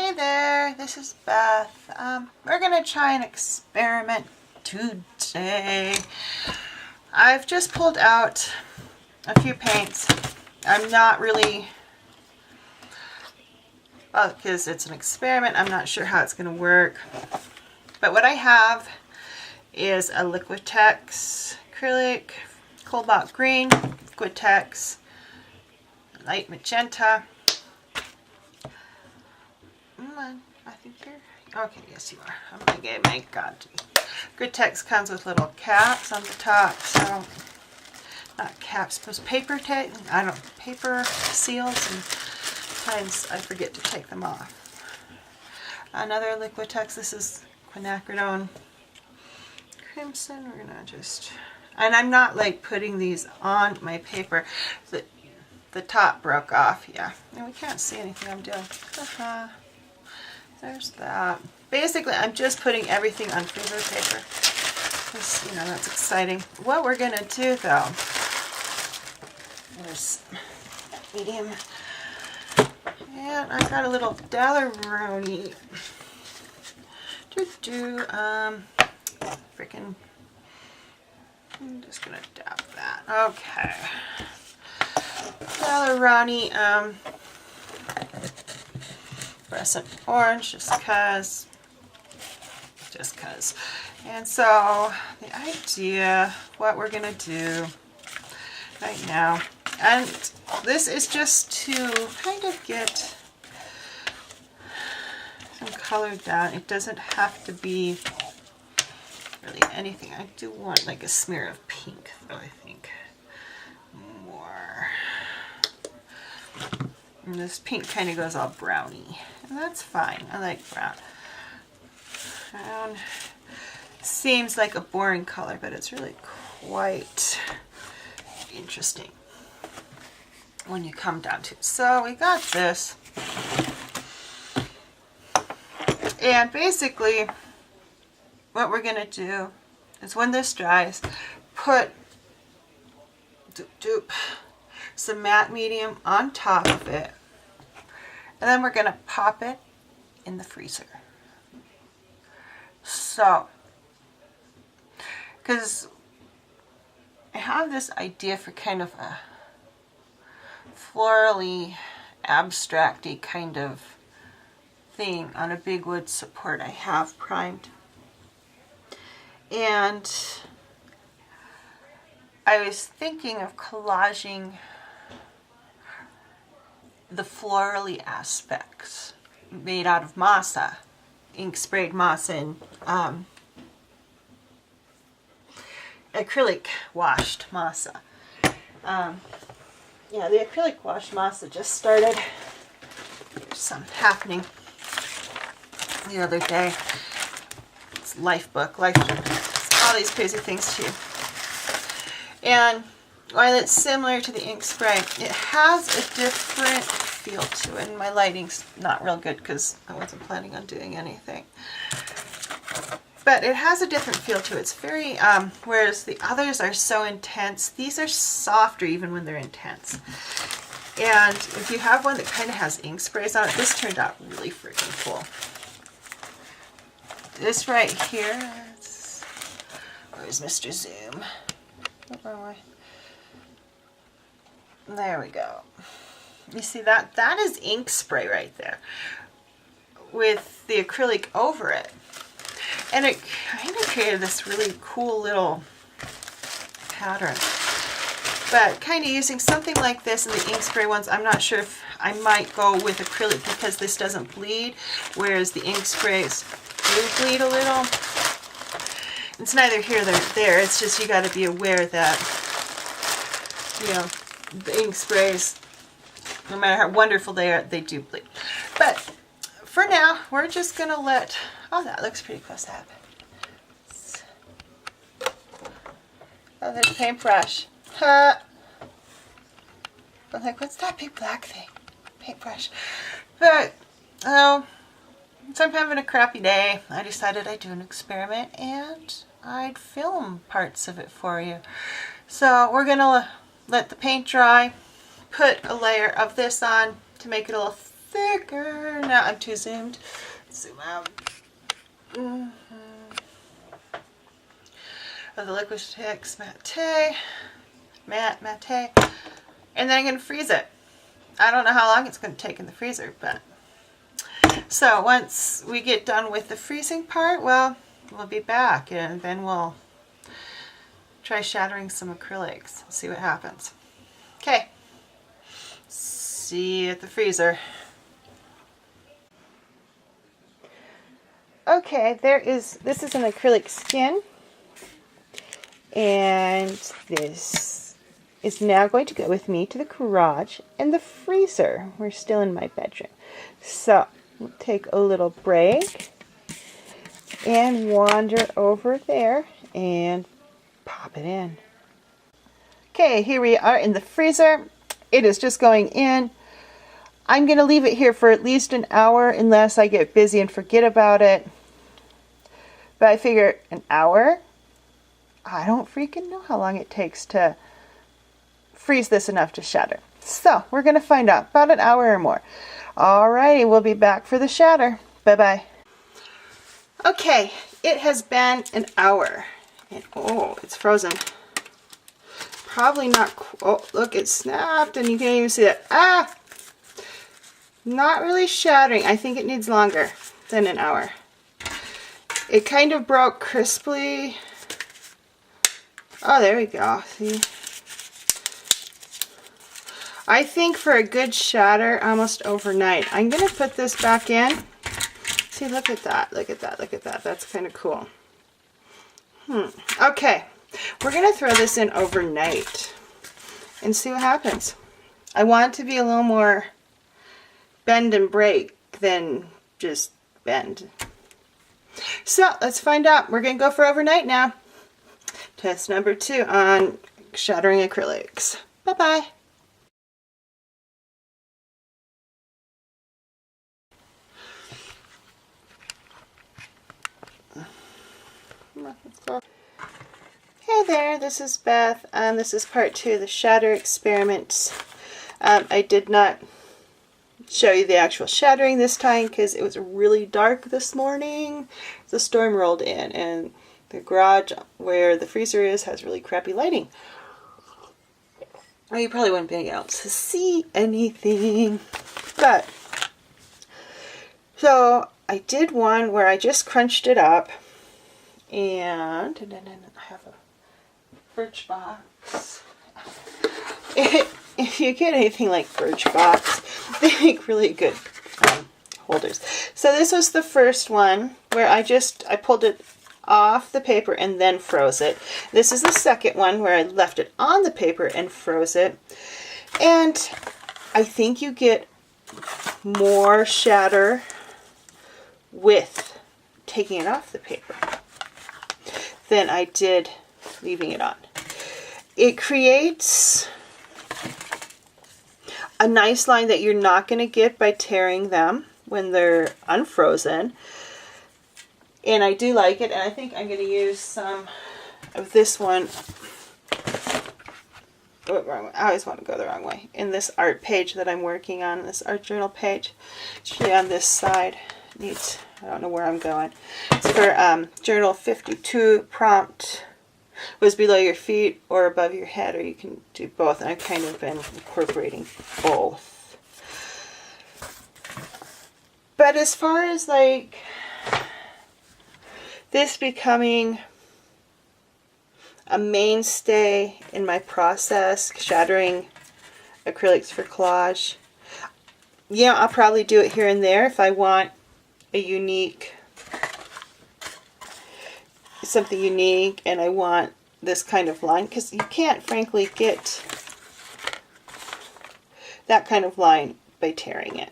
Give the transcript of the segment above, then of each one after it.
Hey there, this is Beth. We're gonna try an experiment today. I've just pulled out a few paints. I'm not really, well, because it's an experiment, I'm not sure how it's gonna work. But what I have is a Liquitex acrylic, cobalt green, Liquitex, light magenta. I think you're okay. Yes, you are. I'm gonna get my God. Liquitex comes with little caps on the top, so not caps, but paper tape. I don't paper seals, and sometimes I forget to take them off. Another Liquitex. This is quinacridone crimson. We're gonna just, and I'm not like putting these on my paper. The top broke off. Yeah, and we can't see anything I'm doing. There's that. Basically, I'm just putting everything on freezer paper. Because, you know, that's exciting. What we're going to do, though, there's medium. And I've got a little Dalaroni. Freaking. I'm just going to dab that. Okay. Dalaroni, fluorescent orange, just cause. And so the idea, what we're gonna do right now, and this is just to kind of get some color down. It doesn't have to be really anything. I do want like a smear of pink, though, I think. More. And this pink kind of goes all browny. And that's fine. I like brown. Brown seems like a boring color, but it's really quite interesting when you come down to it. So we got this. And basically, what we're going to do is when this dries, put some matte medium on top of it. And then we're going to pop it in the freezer. So, because I have this idea for kind of a florally, abstracty kind of thing on a big wood support I have primed. And I was thinking of collaging the florally aspects made out of masa, ink sprayed masa, and acrylic washed masa. Yeah, the acrylic washed masa just started. There's some happening the other day. It's Lifebook, it's all these crazy things too. And while it's similar to the ink spray, it has a different feel to it. And my lighting's not real good because I wasn't planning on doing anything. But it has a different feel to it. It's very, whereas the others are so intense, these are softer even when they're intense. And if you have one that kind of has ink sprays on it, this turned out really freaking cool. This right here, where's Mr. Zoom? There we go. You see that? That is ink spray right there with the acrylic over it. And it kind of created this really cool little pattern. But kind of using something like this in the ink spray ones, I'm not sure if I might go with acrylic because this doesn't bleed, whereas the ink sprays do bleed a little. It's neither here nor there. It's just you got to be aware that, you know, the ink sprays, no matter how wonderful they are, they do bleed. But for now, we're just going to let, oh, that looks pretty close up. Oh, there's a paintbrush. Huh. I'm like, what's that big black thing? Paintbrush. But, oh, so I'm having a crappy day. I decided I'd do an experiment and I'd film parts of it for you. So we're going to let the paint dry, put a layer of this on to make it a little thicker. Now I'm too zoomed. Zoom out. Of the Liquitex matte, and then I'm going to freeze it. I don't know how long it's going to take in the freezer, but so once we get done with the freezing part, well, we'll be back and then we'll try shattering some acrylics, see what happens. Okay, see you at the freezer. Okay, this is an acrylic skin, and this is now going to go with me to the garage and the freezer. We're still in my bedroom. So we'll take a little break and wander over there and pop it in. Okay, here we are in the freezer. It is just going in. I'm going to leave it here for at least an hour unless I get busy and forget about it. But I figure an hour? I don't freaking know how long it takes to freeze this enough to shatter. So we're going to find out. About an hour or more. Alrighty, we'll be back for the shatter. Bye-bye. Okay, it has been an hour. And oh, it's frozen. Probably not. Oh, look, it snapped and you can't even see it. Ah! Not really shattering. I think it needs longer than an hour. It kind of broke crisply. Oh, there we go. See? I think for a good shatter, almost overnight. I'm going to put this back in. See, look at that. Look at that. Look at that. That's kind of cool. Okay. We're going to throw this in overnight and see what happens. I want it to be a little more bend and break than just bend. So let's find out. We're going to go for overnight now. Test number 2 on shattering acrylics. Bye-bye. Let's go. Hey there, this is Beth. This is part 2 of the shatter experiments. I did not show you the actual shattering this time because it was really dark this morning. The storm rolled in and the garage where the freezer is has really crappy lighting. Well, you probably wouldn't be able to see anything. But, so I did one where I just crunched it up and I have a Birchbox. If you get anything like Birchbox, they make really good holders. So this was the first one where I pulled it off the paper and then froze it. This is the second one where I left it on the paper and froze it. And I think you get more shatter with taking it off the paper than I did leaving it on. It creates a nice line that you're not going to get by tearing them when they're unfrozen. And I do like it, and I think I'm going to use some of this one. Oh, wrong way. I always want to go the wrong way. In this art page that I'm working on, this art journal page, actually on this side, needs, I don't know where I'm going. It's for journal 52 prompt was below your feet or above your head, or you can do both. And I've kind of been incorporating both. But as far as like this becoming a mainstay in my process, shattering acrylics for collage, yeah, I'll probably do it here and there if I want a unique, something unique, and I want this kind of line, because you can't frankly get that kind of line by tearing it.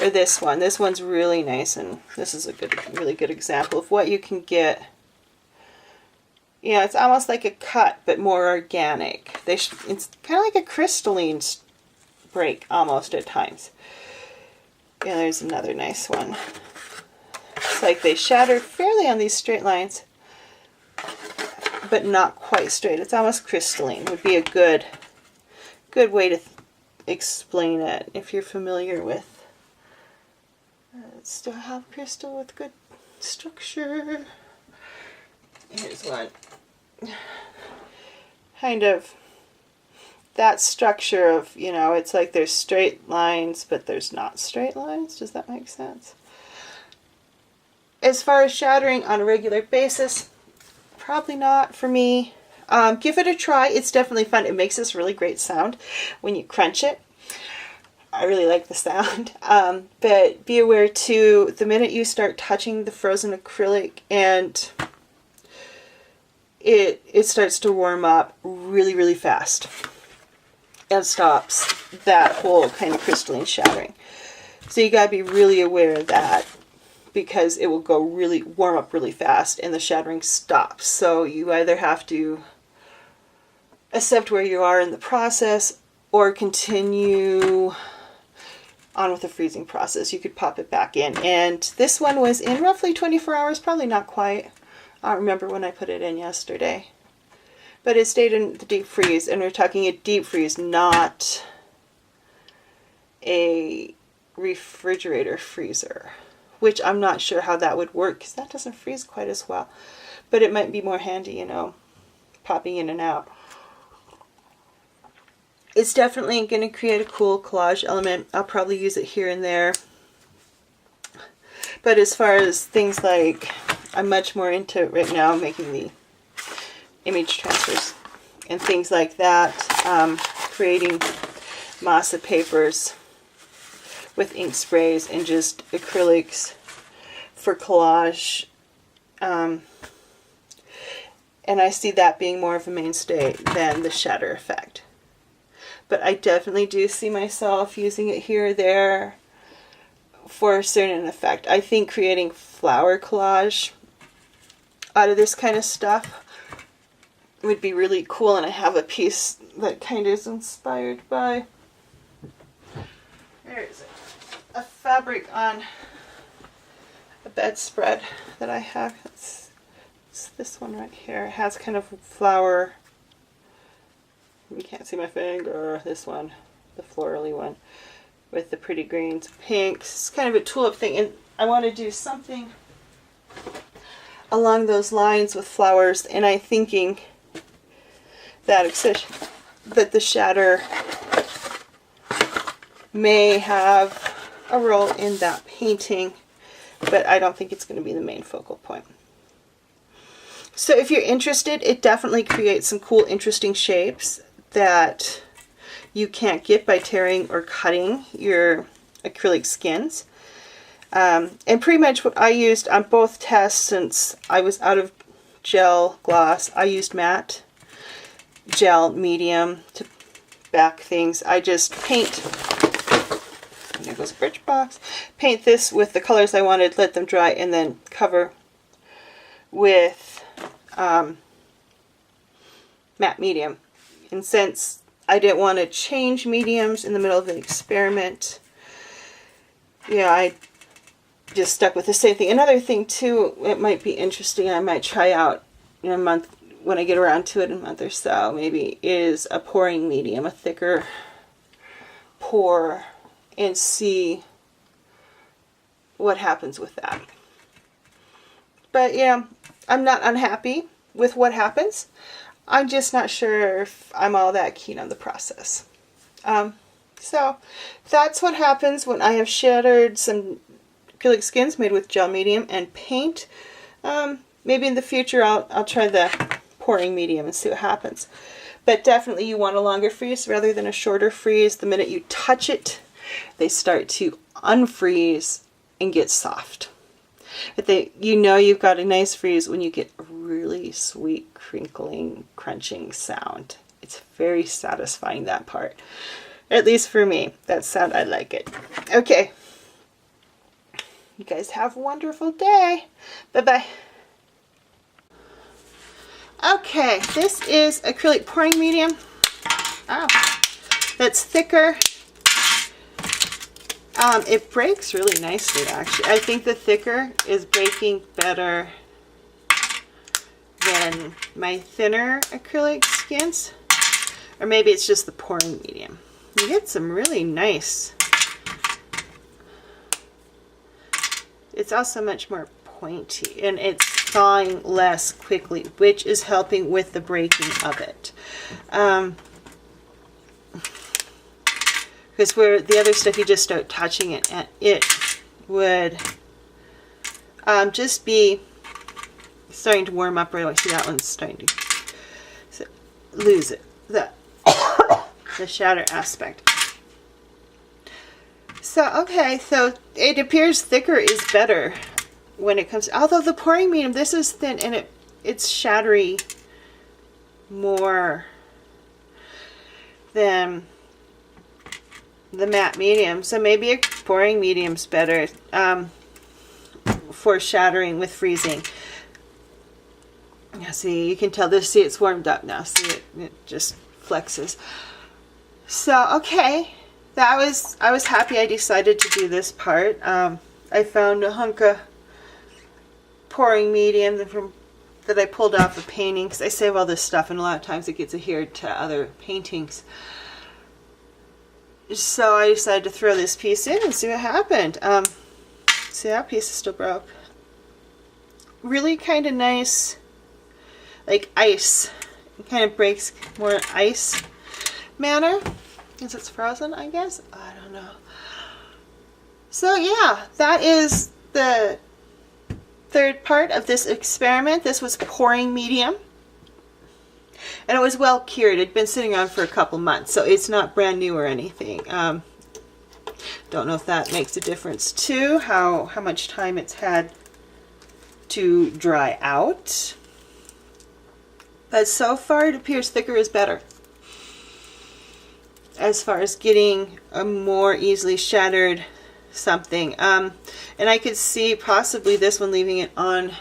Or this one's really nice, and this is a really good example of what you can get. You know, it's almost like a cut, but more organic. It's kind of like a crystalline break almost at times. Yeah, there's another nice one. It's like they shattered fairly on these straight lines, but not quite straight. It's almost crystalline. Would be a good way to explain it if you're familiar with. Still have crystal with good structure. Here's one. Kind of that structure of, you know, it's like there's straight lines, but there's not straight lines. Does that make sense? As far as shattering on a regular basis, probably not for me. Give it a try. It's definitely fun. It makes this really great sound when you crunch it. I really like the sound. But be aware too, the minute you start touching the frozen acrylic and it starts to warm up really, really fast and stops that whole kind of crystalline shattering. So you gotta be really aware of that, because it will go really warm up really fast and the shattering stops. So you either have to accept where you are in the process or continue on with the freezing process. You could pop it back in. And this one was in roughly 24 hours, probably not quite. I don't remember when I put it in yesterday. But it stayed in the deep freeze, and we're talking a deep freeze, not a refrigerator freezer, which I'm not sure how that would work because that doesn't freeze quite as well. But it might be more handy, you know, popping in and out. It's definitely going to create a cool collage element. I'll probably use it here and there. But as far as things like, I'm much more into it right now, making the image transfers and things like that, creating masa papers with ink sprays and just acrylics for collage. And I see that being more of a mainstay than the shatter effect. But I definitely do see myself using it here or there for a certain effect. I think creating flower collage out of this kind of stuff would be really cool, and I have a piece that kind of is inspired by, where is it? A fabric on a bedspread that I have. It's this one right here. It has kind of flower. You can't see my finger. This one, the florally one with the pretty greens, pinks. It's kind of a tulip thing, and I want to do something along those lines with flowers, and I'm thinking that the shatter may have a role in that painting, but I don't think it's going to be the main focal point. So if you're interested, it definitely creates some cool, interesting shapes that you can't get by tearing or cutting your acrylic skins. And pretty much what I used on both tests, since I was out of gel gloss, I used matte gel medium to back things. I just paint, there goes a Birchbox, paint this with the colors I wanted, let them dry, and then cover with matte medium. And since I didn't want to change mediums in the middle of an experiment, yeah, I just stuck with the same thing. Another thing too, it might be interesting, I might try out in a month, when I get around to it in a month or so, maybe, is a pouring medium, a thicker pour, and see what happens with that. But yeah, I'm not unhappy with what happens. I'm just not sure if I'm all that keen on the process. So that's what happens when I have shattered some acrylic skins made with gel medium and paint. Maybe in the future I'll try the pouring medium and see what happens. But definitely you want a longer freeze rather than a shorter freeze. The minute you touch it, they start to unfreeze and get soft. But you know you've got a nice freeze when you get a really sweet crinkling, crunching sound. It's very satisfying, that part. At least for me. That sound, I like it. Okay. You guys have a wonderful day. Bye-bye. Okay, this is acrylic pouring medium. Oh, that's thicker. It breaks really nicely, actually. I think the thicker is breaking better than my thinner acrylic skins. Or maybe it's just the pouring medium. You get some really nice. It's also much more pointy, and it's thawing less quickly, which is helping with the breaking of it. Because where the other stuff, you just start touching it, and it would just be starting to warm up right away. See, that one's starting to lose it, the shatter aspect. So, okay, so it appears thicker is better when it comes, although the pouring medium, this is thin, and it's shattery more than the matte medium. So maybe a pouring medium's better for shattering with freezing. Yeah, see, you can tell this, see, it's warmed up now. See, it just flexes. So, okay. I was happy I decided to do this part. I found a hunk of pouring medium that I pulled off a painting, because I save all this stuff and a lot of times it gets adhered to other paintings. So I decided to throw this piece in and see what happened. See, that piece is still broke. Really kind of nice, like ice. It kind of breaks more ice manner. Since it's frozen, I guess? I don't know. So yeah, that is the third part of this experiment. This was pouring medium. And it was well cured. It had been sitting on for a couple months, so it's not brand new or anything. Don't know if that makes a difference too, how much time it's had to dry out. But so far it appears thicker is better, as far as getting a more easily shattered something. And I could see possibly this one leaving it on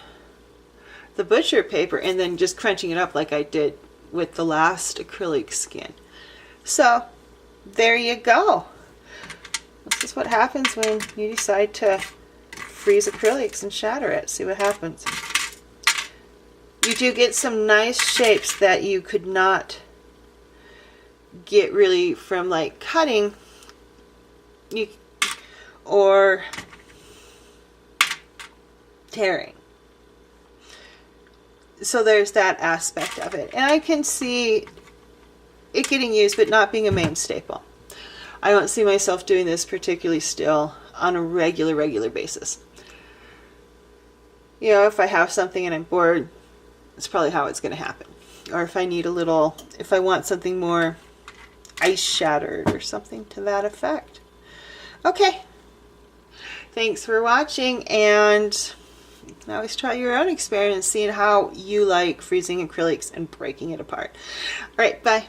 the butcher paper and then just crunching it up like I did with the last acrylic skin. So there you go. This is what happens when you decide to freeze acrylics and shatter it. See what happens. You do get some nice shapes that you could not get really from like cutting or tearing. So there's that aspect of it, and I can see it getting used but not being a main staple. I don't see myself doing this particularly still on a regular basis. You know, if I have something and I'm bored, it's probably how it's going to happen. Or if I need if I want something more ice shattered or something to that effect. Okay. Thanks for watching, and you can always try your own experiment, seeing how you like freezing acrylics and breaking it apart. All right, bye.